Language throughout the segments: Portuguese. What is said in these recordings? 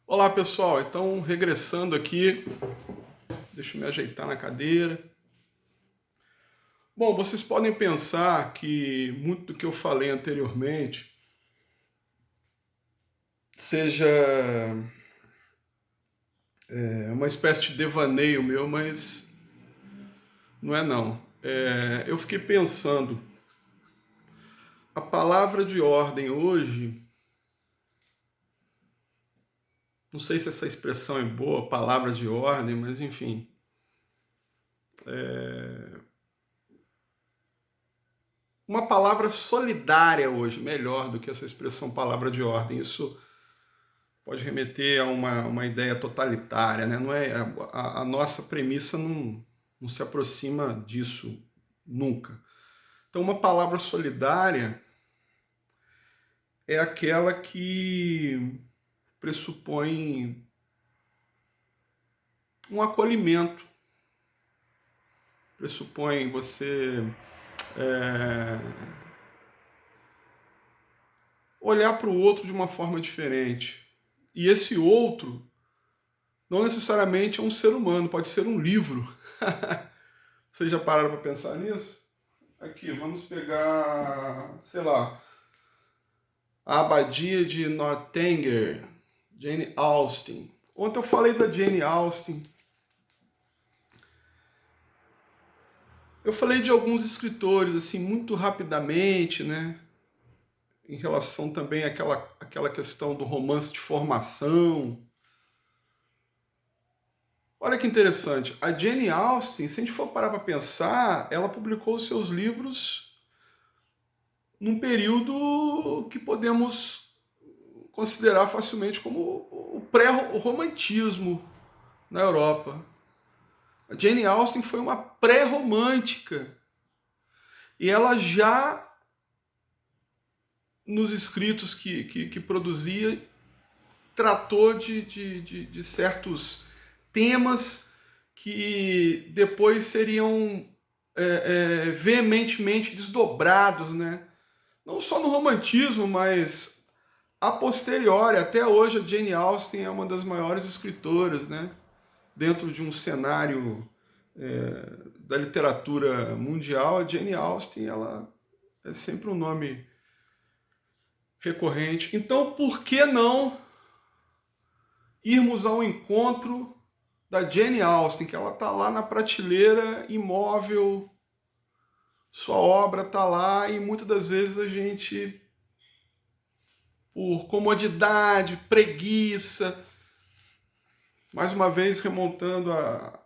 Olá pessoal, então regressando aqui, deixa eu me ajeitar na cadeira. Bom, vocês podem pensar que muito do que eu falei anteriormente seja uma espécie de devaneio meu, mas não é não. Eu fiquei pensando, a palavra de ordem hoje, não sei se essa expressão é boa, palavra de ordem, mas enfim, uma palavra solidária hoje, melhor do que essa expressão palavra de ordem. Isso pode remeter a uma ideia totalitária, né? Não é, a nossa premissa não se aproxima disso nunca. Então, uma palavra solidária é aquela que pressupõe um acolhimento, pressupõe você é, olhar para o outro de uma forma diferente. E esse outro não necessariamente é um ser humano, pode ser um livro. Vocês já pararam para pensar nisso? Aqui, vamos pegar, sei lá, a Abadia de Northanger, Jane Austen. Ontem eu falei da Jane Austen. Eu falei de alguns escritores, assim, muito rapidamente, né? Em relação também àquela questão do romance de formação. Olha que interessante. A Jane Austen, se a gente for parar para pensar, ela publicou seus livros num período que podemos considerar facilmente como o pré-romantismo na Europa. A Jane Austen foi uma pré-romântica e ela já nos escritos que produzia tratou de certos temas que depois seriam veementemente desdobrados, né? Não só no romantismo, mas a posteriori, até hoje a Jane Austen é uma das maiores escritoras, né? Dentro de um cenário da literatura mundial, a Jane Austen ela é sempre um nome recorrente. Então, por que não irmos ao encontro da Jane Austen, que ela está lá na prateleira imóvel, sua obra está lá e muitas das vezes a gente, por comodidade, preguiça, mais uma vez remontando a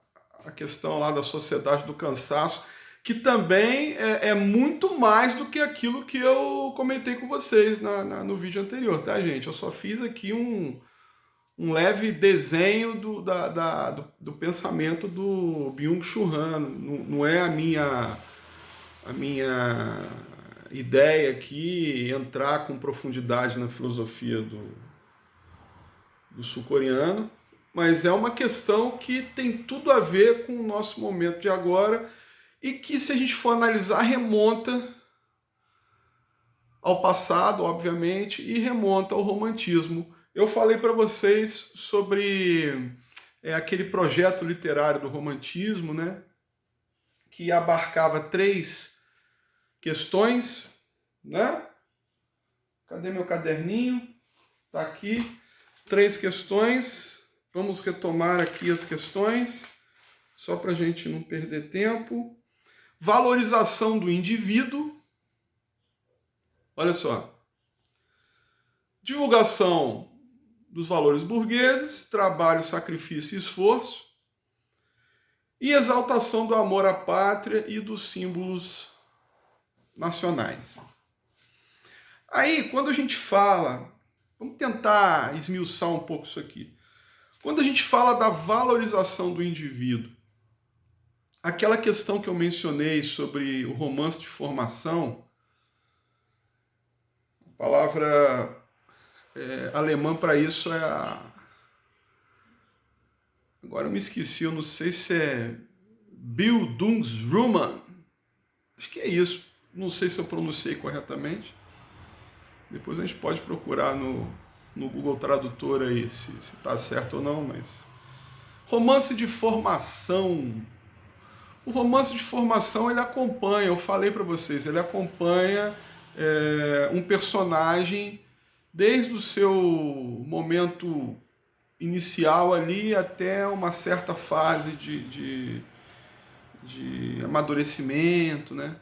questão lá da sociedade do cansaço, que também é muito mais do que aquilo que eu comentei com vocês no vídeo anterior, tá, gente? Eu só fiz aqui um leve desenho do pensamento do Byung-Chul Han. Não é a minha ideia aqui entrar com profundidade na filosofia do sul-coreano, mas é uma questão que tem tudo a ver com o nosso momento de agora e que, se a gente for analisar, remonta ao passado, obviamente, e remonta ao romantismo. Eu falei para vocês sobre aquele projeto literário do romantismo, né, que abarcava 3 questões, né? Cadê meu caderninho? Tá aqui. 3 questões. Vamos retomar aqui as questões, só para a gente não perder tempo. Valorização do indivíduo. Olha só. Divulgação dos valores burgueses, trabalho, sacrifício e esforço. E exaltação do amor à pátria e dos símbolos nacionais. Aí, quando a gente fala, vamos tentar esmiuçar um pouco isso aqui. Quando a gente fala da valorização do indivíduo, aquela questão que eu mencionei sobre o romance de formação, a palavra alemã para isso é Agora eu me esqueci, eu não sei se é Bildungsroman. Acho que é isso. Não sei se eu pronunciei corretamente. Depois a gente pode procurar no no Google Tradutor aí se está certo ou não, mas... Romance de formação. O romance de formação, ele acompanha, eu falei para vocês, ele acompanha um personagem desde o seu momento inicial ali até uma certa fase de amadurecimento, né?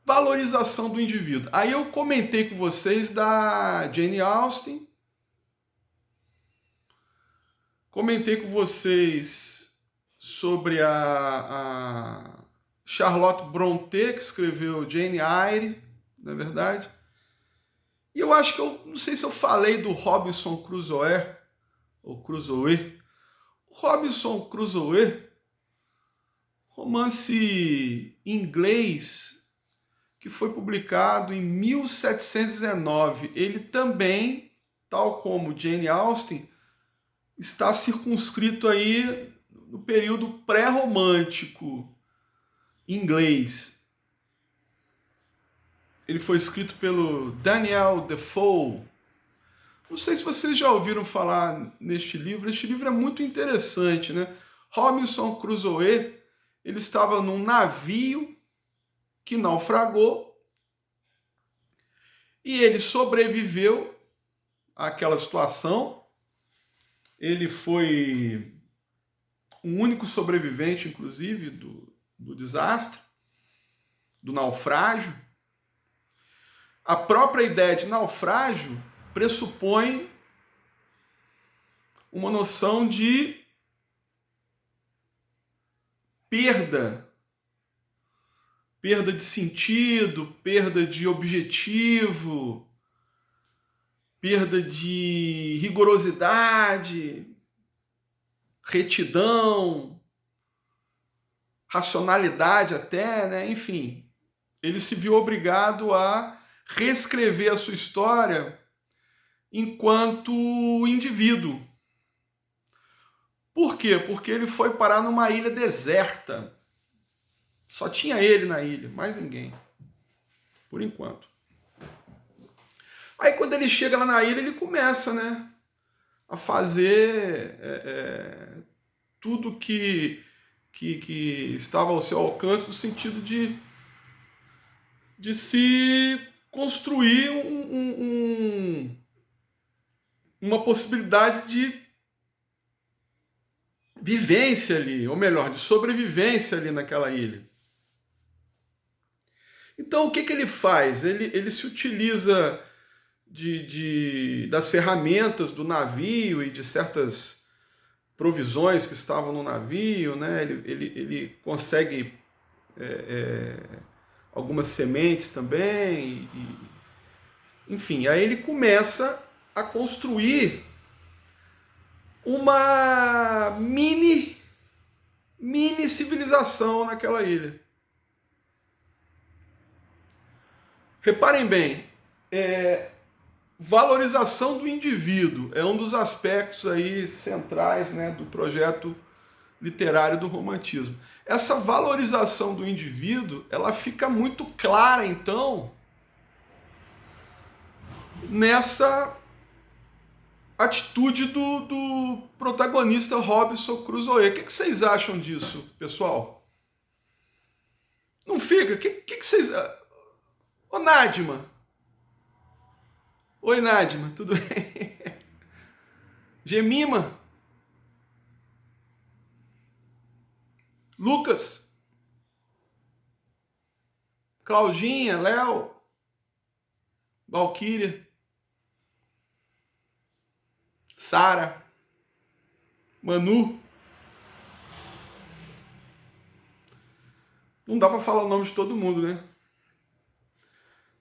Valorização do indivíduo. Aí eu comentei com vocês da Jane Austen, comentei com vocês sobre a Charlotte Brontë, que escreveu Jane Eyre, não é verdade? E eu acho que não sei se eu falei do Robinson Crusoe, ou Crusoe. O Robinson Crusoe, romance inglês que foi publicado em 1719. Ele também, tal como Jane Austen, está circunscrito aí no período pré-romântico inglês. Ele foi escrito pelo Daniel Defoe. Não sei se vocês já ouviram falar neste livro. Este livro é muito interessante, né? Robinson Crusoe, ele estava num navio que naufragou e ele sobreviveu àquela situação. Ele foi o único sobrevivente, inclusive, do desastre, do naufrágio. A própria ideia de naufrágio pressupõe uma noção de perda de sentido, perda de objetivo, perda de rigorosidade, retidão, racionalidade até, né? Enfim, ele se viu obrigado a reescrever a sua história enquanto indivíduo. Por quê? Porque ele foi parar numa ilha deserta. Só tinha ele na ilha, mais ninguém. Por enquanto. Aí quando ele chega lá na ilha, ele começa, né, a fazer tudo que estava ao seu alcance, no sentido de se construir uma possibilidade de vivência ali, ou melhor, de sobrevivência ali naquela ilha. Então, o que ele faz? Ele se utiliza das ferramentas do navio e de certas provisões que estavam no navio, né? Ele consegue algumas sementes também, enfim, aí ele começa a construir uma mini civilização naquela ilha. Reparem bem, valorização do indivíduo é um dos aspectos aí centrais, né, do projeto literário do romantismo. Essa valorização do indivíduo, ela fica muito clara, então, nessa atitude do protagonista Robinson Crusoe. O que vocês acham disso, pessoal? Não fica? O que vocês... Ô, Nádima. Oi, Nádima, tudo bem? Gemima? Lucas? Claudinha? Léo? Valquíria? Sara? Manu? Não dá para falar o nome de todo mundo, né?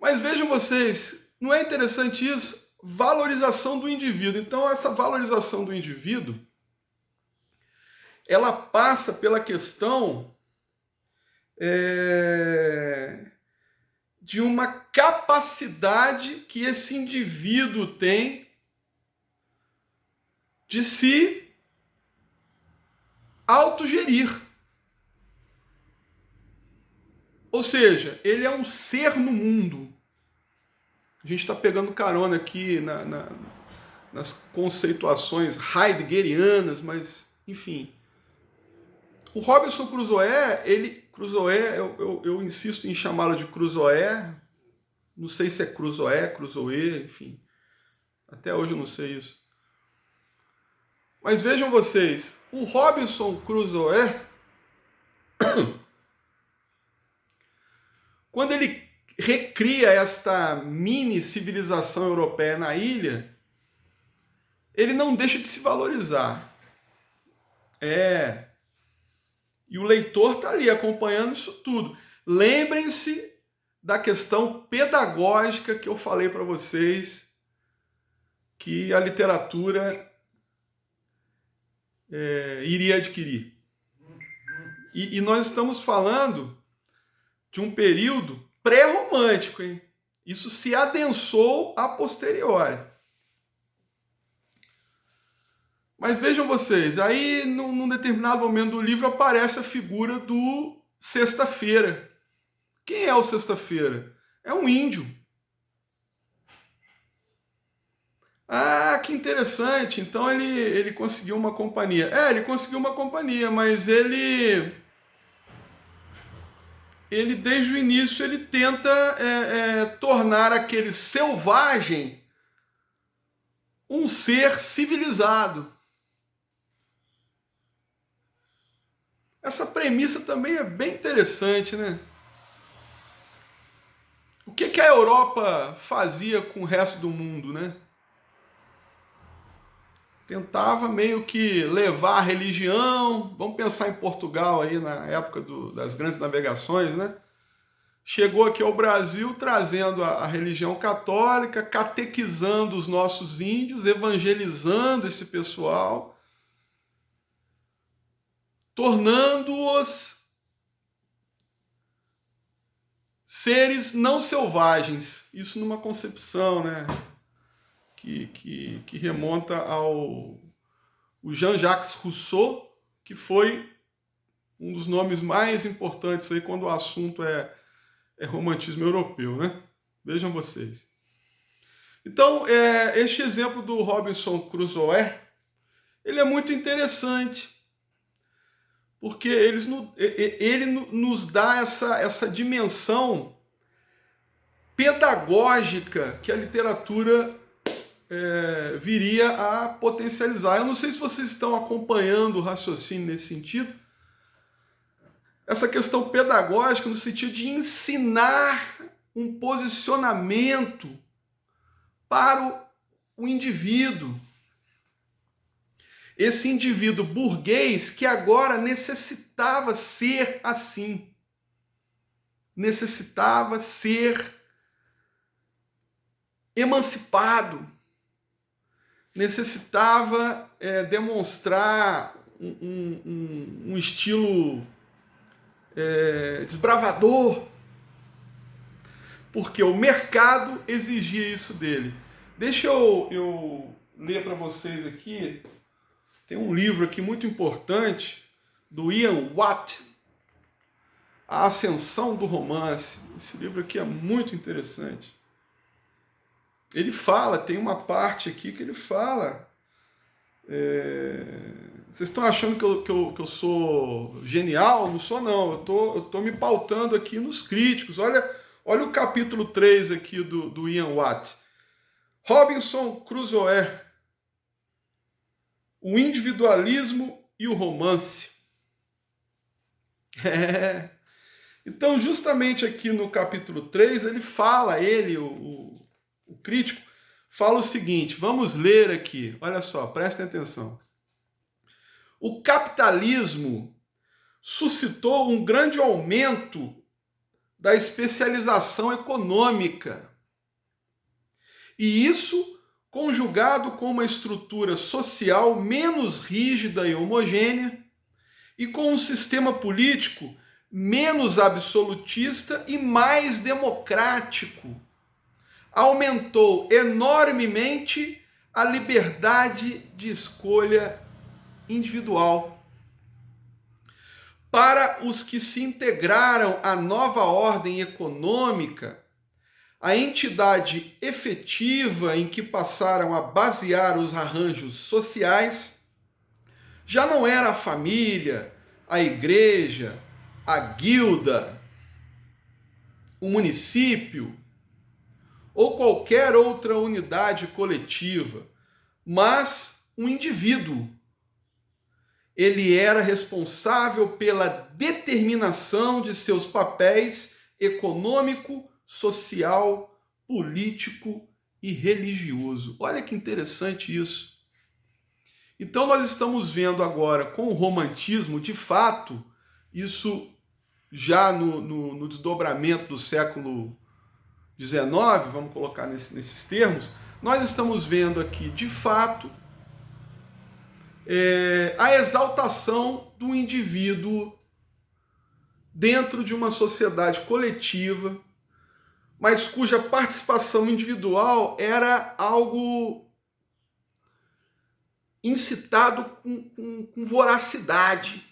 Mas vejam vocês, não é interessante isso? Valorização do indivíduo. Então, essa valorização do indivíduo, ela passa pela questão de uma capacidade que esse indivíduo tem de se autogerir. Ou seja, ele é um ser no mundo. A gente está pegando carona aqui nas conceituações heideggerianas, mas, enfim. O Robinson Crusoe, eu insisto em chamá-lo de Crusoe, não sei se é Crusoe, enfim. Até hoje eu não sei isso. Mas vejam vocês, o Robinson Crusoe, quando ele recria esta mini civilização europeia na ilha, ele não deixa de se valorizar. E o leitor está ali acompanhando isso tudo. Lembrem-se da questão pedagógica que eu falei para vocês, que a literatura iria adquirir. E nós estamos falando de um período pré-romântico, hein? Isso se adensou a posteriori. Mas vejam vocês, aí num determinado momento do livro aparece a figura do Sexta-feira. Quem é o Sexta-feira? É um índio. Ah, que interessante, então ele conseguiu uma companhia. Ele conseguiu uma companhia, mas ele desde o início ele tenta tornar aquele selvagem um ser civilizado. Essa premissa também é bem interessante, né? O que a Europa fazia com o resto do mundo, né? Tentava meio que levar a religião, vamos pensar em Portugal aí na época das grandes navegações, né? Chegou aqui ao Brasil trazendo a religião católica, catequizando os nossos índios, evangelizando esse pessoal, tornando-os seres não selvagens. Isso numa concepção, né? Que remonta ao Jean-Jacques Rousseau, que foi um dos nomes mais importantes aí quando o assunto é romantismo europeu, né? Vejam vocês. Então, este exemplo do Robinson Crusoe, ele é muito interessante, porque ele nos dá essa dimensão pedagógica que a literatura viria a potencializar. Eu não sei se vocês estão acompanhando o raciocínio nesse sentido. Essa questão pedagógica no sentido de ensinar um posicionamento para o indivíduo. Esse indivíduo burguês que agora necessitava ser assim. Necessitava ser emancipado. Necessitava demonstrar um estilo desbravador, porque o mercado exigia isso dele. Deixa eu ler para vocês aqui, tem um livro aqui muito importante, do Ian Watt, A Ascensão do Romance. Esse livro aqui é muito interessante. Ele fala, tem uma parte aqui que ele fala... Vocês estão achando que eu sou genial? Não sou, não. Eu tô me pautando aqui nos críticos. Olha o capítulo 3 aqui do Ian Watt. Robinson Crusoe. O individualismo e o romance. Então, justamente aqui no capítulo 3, ele fala, o crítico, fala o seguinte, vamos ler aqui, olha só, prestem atenção. O capitalismo suscitou um grande aumento da especialização econômica. E isso, conjugado com uma estrutura social menos rígida e homogênea, e com um sistema político menos absolutista e mais democrático, aumentou enormemente a liberdade de escolha individual. Para os que se integraram à nova ordem econômica, a entidade efetiva em que passaram a basear os arranjos sociais já não era a família, a igreja, a guilda, o município ou qualquer outra unidade coletiva, mas um indivíduo. Ele era responsável pela determinação de seus papéis econômico, social, político e religioso. Olha que interessante isso. Então nós estamos vendo agora com o romantismo, de fato, isso já no desdobramento do século XIX, vamos colocar nesses termos, nós estamos vendo aqui, de fato, a exaltação do indivíduo dentro de uma sociedade coletiva, mas cuja participação individual era algo incitado com voracidade.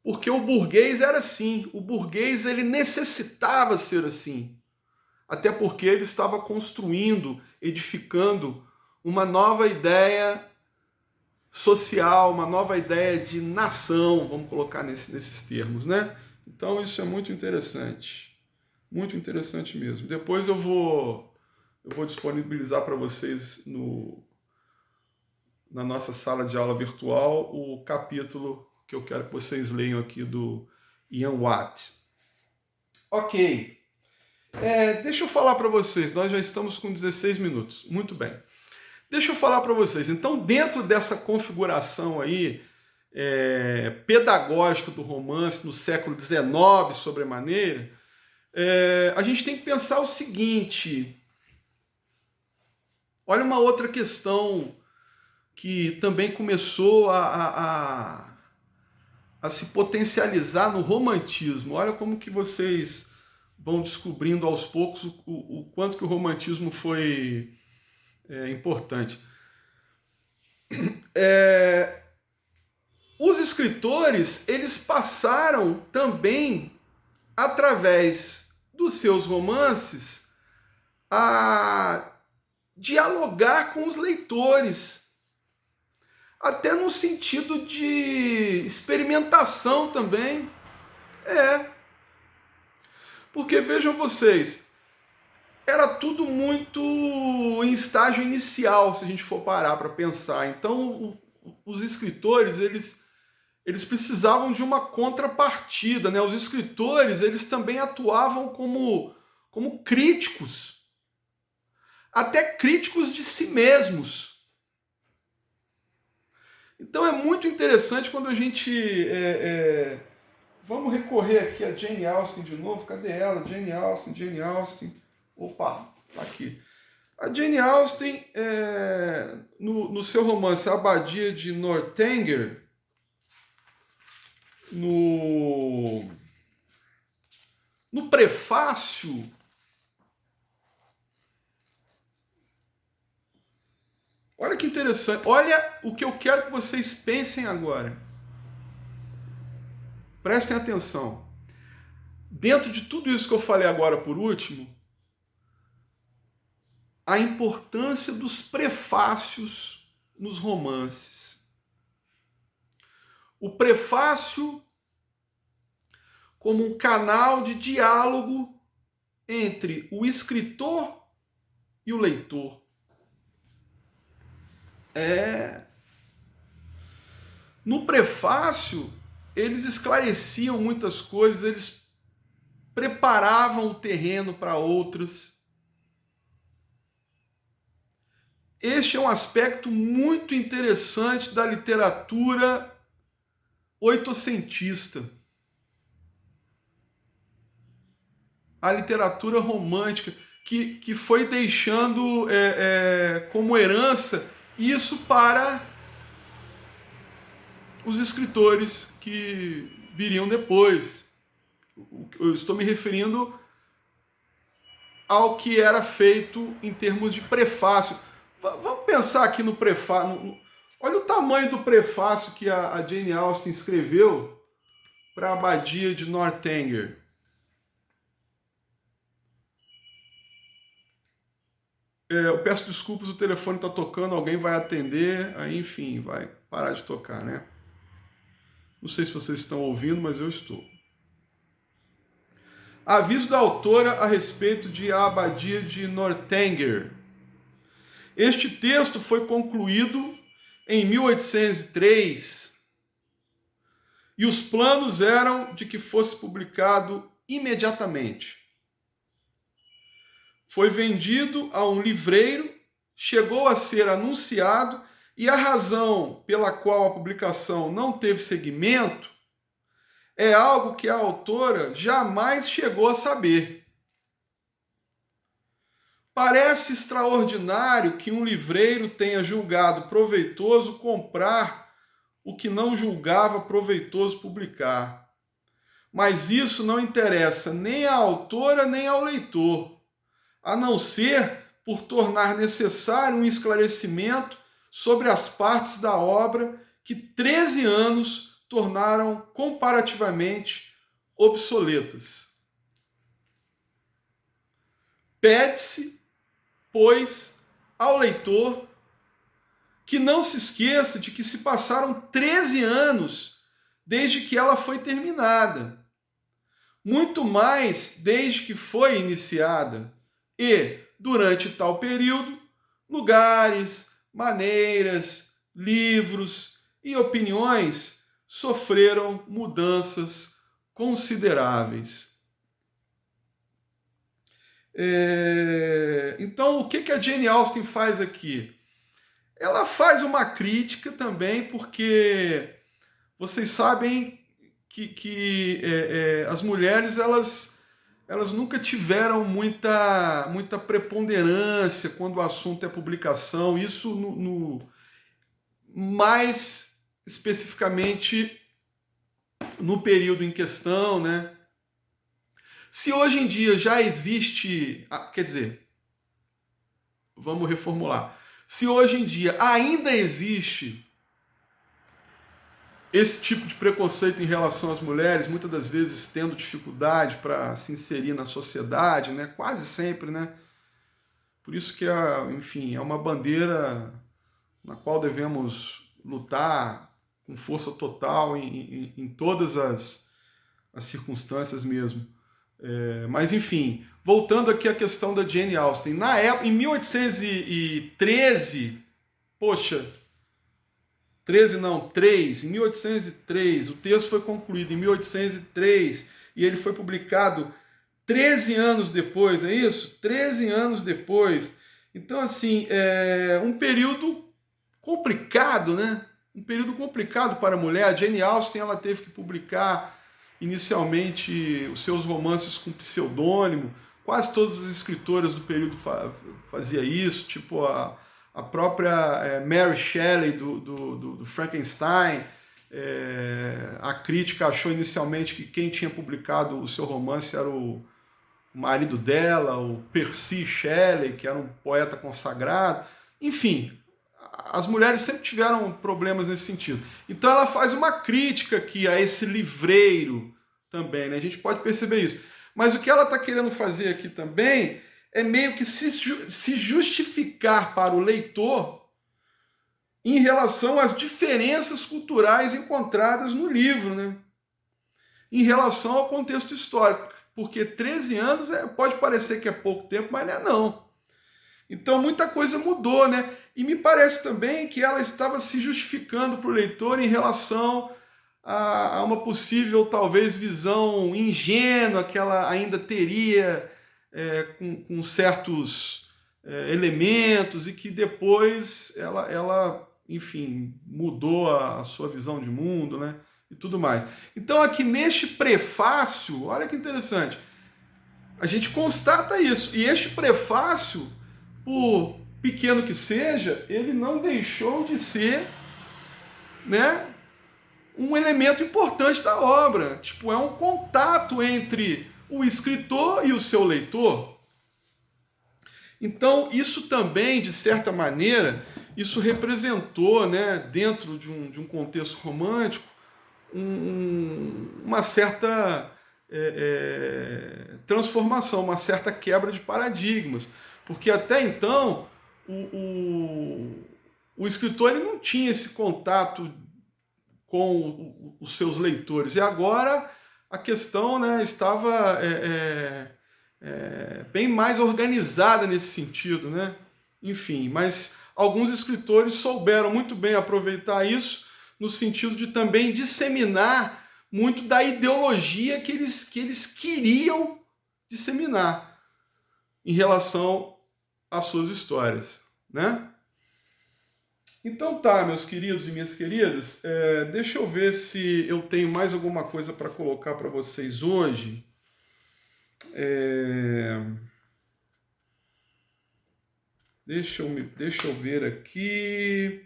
Porque o burguês era assim, o burguês ele necessitava ser assim, até porque ele estava construindo, edificando uma nova ideia social, uma nova ideia de nação, vamos colocar nesses termos, né? Então isso é muito interessante mesmo. Depois eu vou disponibilizar para vocês na nossa sala de aula virtual o capítulo que eu quero que vocês leiam aqui do Ian Watt. Ok. Deixa eu falar para vocês, nós já estamos com 16 minutos. Muito bem. Deixa eu falar para vocês. Então, dentro dessa configuração aí pedagógica do romance no século XIX, sobremaneira, a gente tem que pensar o seguinte. Olha uma outra questão que também começou a se potencializar no romantismo. Olha como que vocês vão descobrindo aos poucos o quanto que o romantismo foi importante. Os escritores, eles passaram também, através dos seus romances, a dialogar com os leitores, até no sentido de experimentação também. Porque vejam vocês, era tudo muito em estágio inicial, se a gente for parar para pensar. Então, os escritores, eles precisavam de uma contrapartida, né? Os escritores, eles também atuavam como críticos, até críticos de si mesmos. Então é muito interessante quando a gente... Vamos recorrer aqui a Jane Austen de novo. Cadê ela? Jane Austen. Opa, tá aqui. A Jane Austen, no seu romance A Abadia de Northanger, no prefácio, olha que interessante, olha o que eu quero que vocês pensem agora. Prestem atenção. Dentro de tudo isso que eu falei agora por último, a importância dos prefácios nos romances. O prefácio como um canal de diálogo entre o escritor e o leitor. No prefácio, eles esclareciam muitas coisas, eles preparavam o terreno para outras. Este é um aspecto muito interessante da literatura oitocentista. A literatura romântica, que foi deixando como herança isso para os escritores que viriam depois. Eu estou me referindo ao que era feito em termos de prefácio. Vamos pensar aqui no prefácio. Olha o tamanho do prefácio que a Jane Austen escreveu para a Abadia de Northanger. Eu peço desculpas, o telefone está tocando, alguém vai atender, aí enfim, vai parar de tocar, né? Não sei se vocês estão ouvindo, mas eu estou. Aviso da autora a respeito de A Abadia de Northanger. Este texto foi concluído em 1803 e os planos eram de que fosse publicado imediatamente. Foi vendido a um livreiro, chegou a ser anunciado e a razão pela qual a publicação não teve seguimento é algo que a autora jamais chegou a saber. Parece extraordinário que um livreiro tenha julgado proveitoso comprar o que não julgava proveitoso publicar. Mas isso não interessa nem à autora nem ao leitor, a não ser por tornar necessário um esclarecimento sobre as partes da obra que 13 anos tornaram comparativamente obsoletas. Pede-se, pois, ao leitor que não se esqueça de que se passaram 13 anos desde que ela foi terminada, muito mais desde que foi iniciada, e, durante tal período, lugares, maneiras, livros e opiniões sofreram mudanças consideráveis. Então, o que a Jane Austen faz aqui? Ela faz uma crítica também, porque vocês sabem que as mulheres elas nunca tiveram muita preponderância quando o assunto é publicação, isso mais especificamente no período em questão, né? Se hoje em dia já existe, quer dizer, vamos reformular, se hoje em dia ainda existe esse tipo de preconceito em relação às mulheres, muitas das vezes tendo dificuldade para se inserir na sociedade, né? Quase sempre, né? Por isso que, enfim, é uma bandeira na qual devemos lutar com força total em todas as circunstâncias mesmo. Mas, enfim, voltando aqui à questão da Jane Austen. Na época, em 1813, poxa, 13 não, 3, em 1803, o texto foi concluído em 1803 e ele foi publicado 13 anos depois, é isso? 13 anos depois. Então, assim, é um período complicado, né? Um período complicado para a mulher. A Jane Austen, ela teve que publicar inicialmente os seus romances com pseudônimo. Quase todas as escritoras do período faziam isso, tipo a própria Mary Shelley do Frankenstein. A crítica achou inicialmente que quem tinha publicado o seu romance era o marido dela, o Percy Shelley, que era um poeta consagrado. Enfim, as mulheres sempre tiveram problemas nesse sentido. Então ela faz uma crítica aqui a esse livreiro também, né? A gente pode perceber isso. Mas o que ela está querendo fazer aqui também é meio que se justificar para o leitor em relação às diferenças culturais encontradas no livro, né? Em relação ao contexto histórico. Porque 13 anos pode parecer que é pouco tempo, mas não é não. Então muita coisa mudou, né? E me parece também que ela estava se justificando para o leitor em relação a uma possível, talvez, visão ingênua que ela ainda teria com certos elementos e que depois ela, enfim, mudou a sua visão de mundo, né? E tudo mais. Então aqui neste prefácio, olha que interessante, a gente constata isso. E este prefácio, por pequeno que seja, ele não deixou de ser, né, um elemento importante da obra. Tipo, é um contato entre o escritor e o seu leitor. Então, isso também, de certa maneira, isso representou, né, dentro de um contexto romântico, uma certa transformação, uma certa quebra de paradigmas. Porque até então o escritor ele não tinha esse contato com os seus leitores. E agora a questão, né, estava bem mais organizada nesse sentido, né? Enfim, mas alguns escritores souberam muito bem aproveitar isso no sentido de também disseminar muito da ideologia que eles queriam disseminar em relação às suas histórias, né? Então tá, meus queridos e minhas queridas, deixa eu ver se eu tenho mais alguma coisa para colocar para vocês hoje. Deixa eu ver aqui.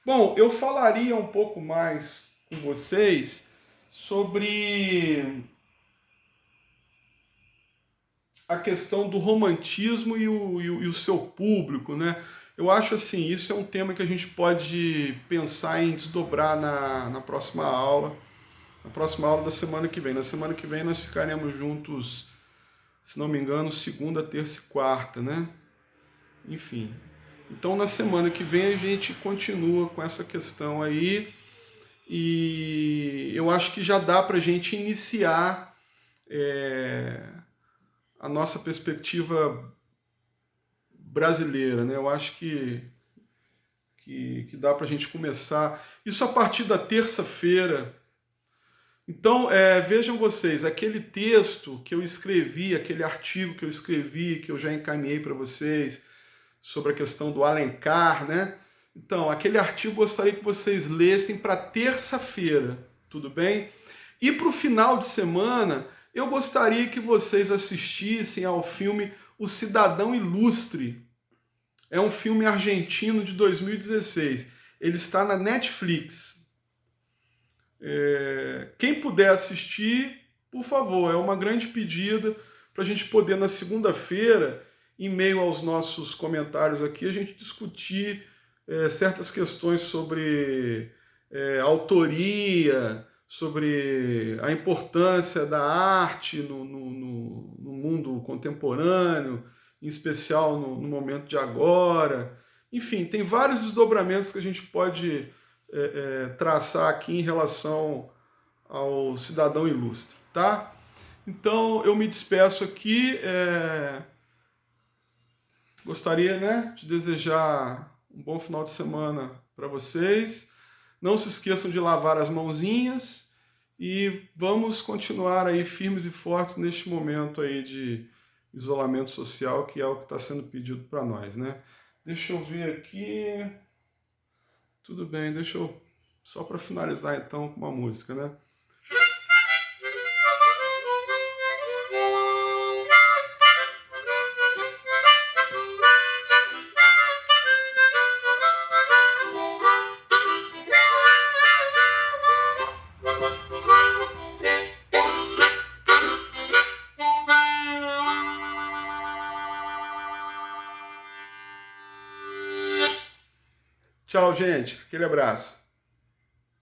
Bom, eu falaria um pouco mais com vocês sobre a questão do romantismo e o seu público, né? Eu acho assim, isso é um tema que a gente pode pensar em desdobrar na próxima aula da semana que vem. Na semana que vem nós ficaremos juntos, se não me engano, segunda, terça e quarta, né? Enfim. Então na semana que vem a gente continua com essa questão aí e eu acho que já dá para a gente iniciar a nossa perspectiva brasileira, né? Eu acho que dá para a gente começar isso a partir da terça-feira. Então, vejam vocês, aquele texto que eu escrevi, aquele artigo que eu escrevi, que eu já encaminhei para vocês, sobre a questão do Alencar, né? Então, aquele artigo eu gostaria que vocês lessem para terça-feira, tudo bem? E para o final de semana, eu gostaria que vocês assistissem ao filme O Cidadão Ilustre. É um filme argentino de 2016. Ele está na Netflix. Quem puder assistir, por favor, é uma grande pedida para a gente poder, na segunda-feira, em meio aos nossos comentários aqui, a gente discutir certas questões sobre autoria, sobre a importância da arte no mundo contemporâneo, em especial no momento de agora. Enfim, tem vários desdobramentos que a gente pode traçar aqui em relação ao Cidadão Ilustre, tá? Então, eu me despeço aqui. Gostaria, né, de desejar um bom final de semana para vocês. Não se esqueçam de lavar as mãozinhas e vamos continuar aí firmes e fortes neste momento aí de isolamento social, que é o que está sendo pedido para nós, né? Deixa eu ver aqui. Tudo bem, deixa eu só para finalizar então com uma música, né? Tchau, gente. Aquele abraço.